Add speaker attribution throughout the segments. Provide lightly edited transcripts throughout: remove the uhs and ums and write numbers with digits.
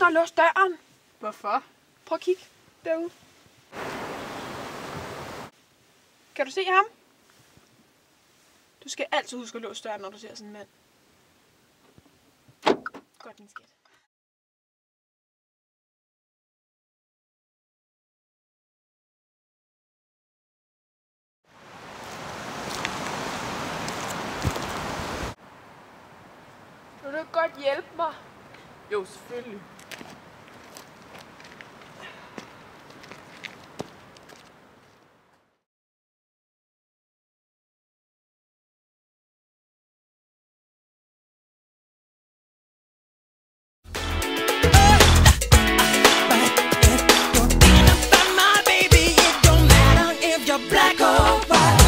Speaker 1: at låse døren.
Speaker 2: Hvorfor?
Speaker 1: Prøv at kigge derude. Kan du se ham? Du skal altid huske at låse døren, når du ser sådan en mand. Godt, min skat. Vil du godt hjælpe mig?
Speaker 2: Jo, selvfølgelig.
Speaker 3: Black or white.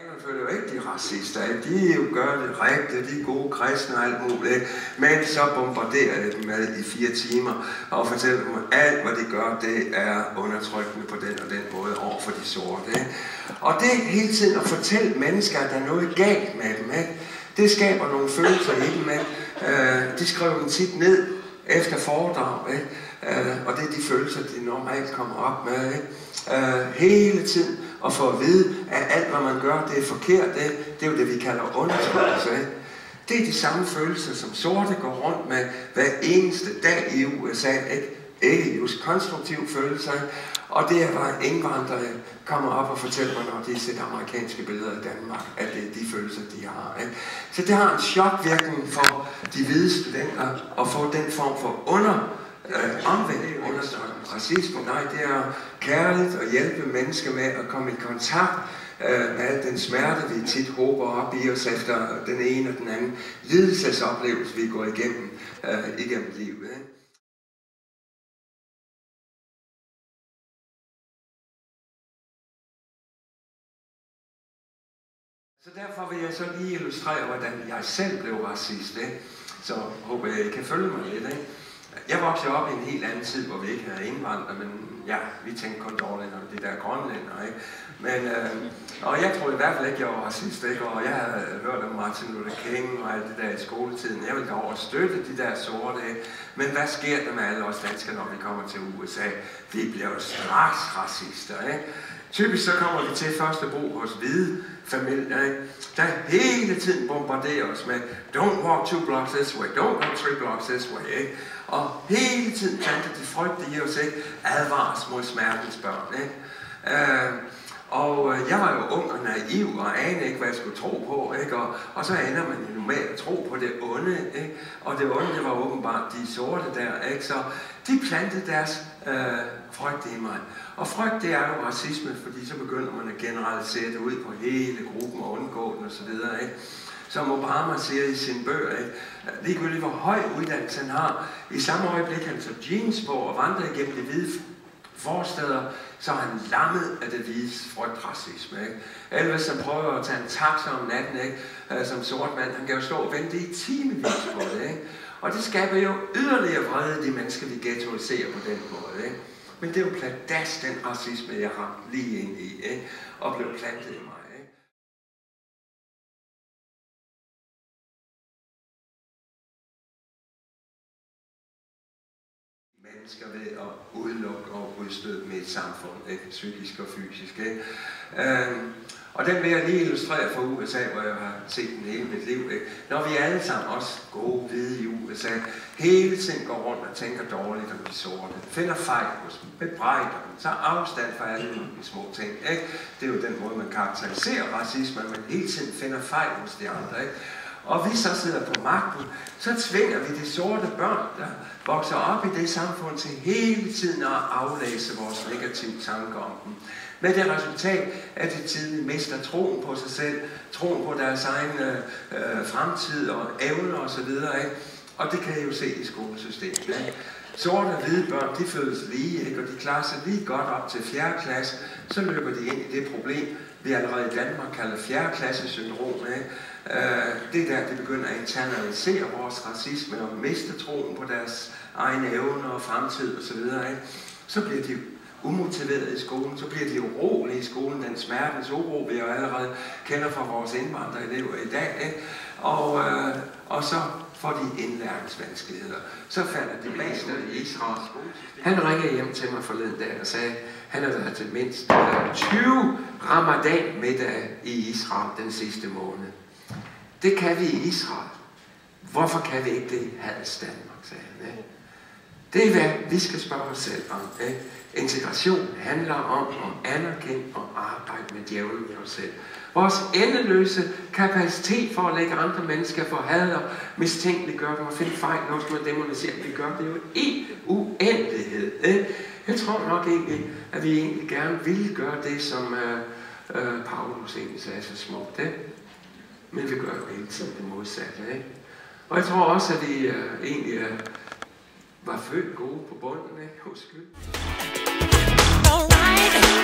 Speaker 4: Man føler jo ikke, de er racister. De jo gør det rigtigt, de er gode kristne og alt muligt. Men så bombarderer jeg dem med i 4 timer og fortæller dem, at alt, hvad de gør, det er undertrykkende på den og den måde over for de sorte. Og det hele tiden at fortælle mennesker, at der er noget galt med dem. Det skaber nogle følelser i dem. De skriver dem tit ned efter foredrag. Og det er de følelser, de normalt kommer op med. Hele tiden at få at vide, at alt, hvad man gør, det er forkert. Det er jo det, vi kalder undertrykkelse. Det er de samme følelser, som sorte går rundt med hver eneste dag i USA. Ikke just konstruktive følelser. Og det er, hvor indvandrere kommer op og fortæller mig, når de ser amerikanske billeder i Danmark, at det er de følelser, de har. Så det har en chokvirkning for de hvide studenter at få den form for omvendt understøttende racisme. Nej, det er kærligt at hjælpe mennesker med at komme i kontakt med al den smerte, vi tit håber op i os efter den ene og den anden lidelsesoplevelse, vi går igennem livet. Så derfor vil jeg så lige illustrere, hvordan jeg selv blev racist. Så håber jeg, I kan følge mig lidt. Jeg voksede op i en helt anden tid, hvor vi ikke havde indvandrere, men ja, vi tænkte kun dårligt om de der grønlænder, ikke? Men, og jeg troede i hvert fald ikke, jeg var racist, ikke? Og jeg havde hørt om Martin Luther King og alt det der i skoletiden. Jeg ville gå over og støtte de der sorte, ikke? Men hvad sker der med alle os danskere, når vi kommer til USA? Vi bliver jo straks racister, ikke? Typisk så kommer vi til første bo hos hvide familier, ikke? Der hele tiden bombarderer os med don't walk 2 blocks this way, don't go 3 blocks this way, ikke? Og hele tiden planter de frygt i os, ikke? Advares mod smertens børn, ikke? Og jeg var jo ung og naiv og anede ikke, hvad jeg skulle tro på, ikke? Og så ender man jo med at tro på det onde, ikke? Og det onde, det var åbenbart de sorte der, ikke? Så de plantede deres frygt i mig. Og frygt, det er jo racisme, fordi så begynder man at generalisere det ud på hele gruppen og undgå den osv., ikke? Som Obama siger i sine bøger, ikke? Ligegyldigt hvor høj uddannelse han har, i samme øjeblik han så jeans på og vandrer igennem det hvide forsteder, så er han lammet af det hvide frygtracisme, ikke? Eller hvis han prøver at tage en taxa om natten, ikke? Som sort mand, han kan jo stå og vente i timevis på det, ikke? Og det skaber jo yderligere vrede, de mennesker, vi ghettoiserer på den måde, ikke? Men det er jo pladask, den racisme, jeg ramte lige ind i, ikke? Og blev plantet i mig, ikke? Mennesker ved at udelukke og udstøde med et samfund, ikke? Psykisk og fysisk, ikke? Og den vil jeg lige illustrere fra USA, hvor jeg har set den hele mit liv, ikke? Når vi alle sammen, også gode hvide i USA, hele tiden går rundt og tænker dårligt om de sorte, finder fejl hos dem, bebrejder dem, tager afstand fra alle de små ting, ikke? Det er jo den måde, man karakteriserer racisme, at man hele tiden finder fejl hos de andre, ikke? Og vi så sidder på magten, så tvinger vi de sorte børn, der vokser op i det samfund, til hele tiden at aflæse vores negative tanker om dem. Med det resultat, at de tidligt mister troen på sig selv, troen på deres egen fremtid og evner osv., ikke? Og det kan I jo se i skolesystemet, ikke? Sorte og hvide børn, de føles lige, ikke? Og de klarer sig lige godt op til 4. klasse, så løber de ind i det problem, vi allerede i Danmark kalder 4. klasse syndrom, ikke? Det er der, de begynder at internalisere vores racisme og miste troen på deres egne evner og fremtid osv., ikke? Så bliver de umotiveret i skolen, så bliver de urolige i skolen. Den smertens uro, vi jo allerede kender fra vores indvandrerelever i dag. Ikke? Og så får de indlæringsvanskeligheder. Så falder de meste i Israel. Han ringede hjem til mig forleden dag og sagde, han har været til mindst 20 ramadan-middage i Israel den sidste måned. Det kan vi i Israel. Hvorfor kan vi ikke det i Hals Danmark, sagde han. Ikke? Det er, hvad vi skal spørge os selv om. Ikke? Integration handler om at anerkende og arbejde med djævlen i os selv. Vores endeløse kapacitet for at lægge andre mennesker for had og mistænkeliggøre dem og finde fejl, når man demoniserer, vi gør det jo i uendelighed. Ikke? Jeg tror nok egentlig, at vi egentlig gerne ville gøre det, som Paulus egentlig sagde så smukt. Ikke? Men vi gør jo hele tiden det modsatte. Ikke? Og jeg tror også, at vi egentlig var født gode på bunden. Ikke? Husk det.
Speaker 3: Alright.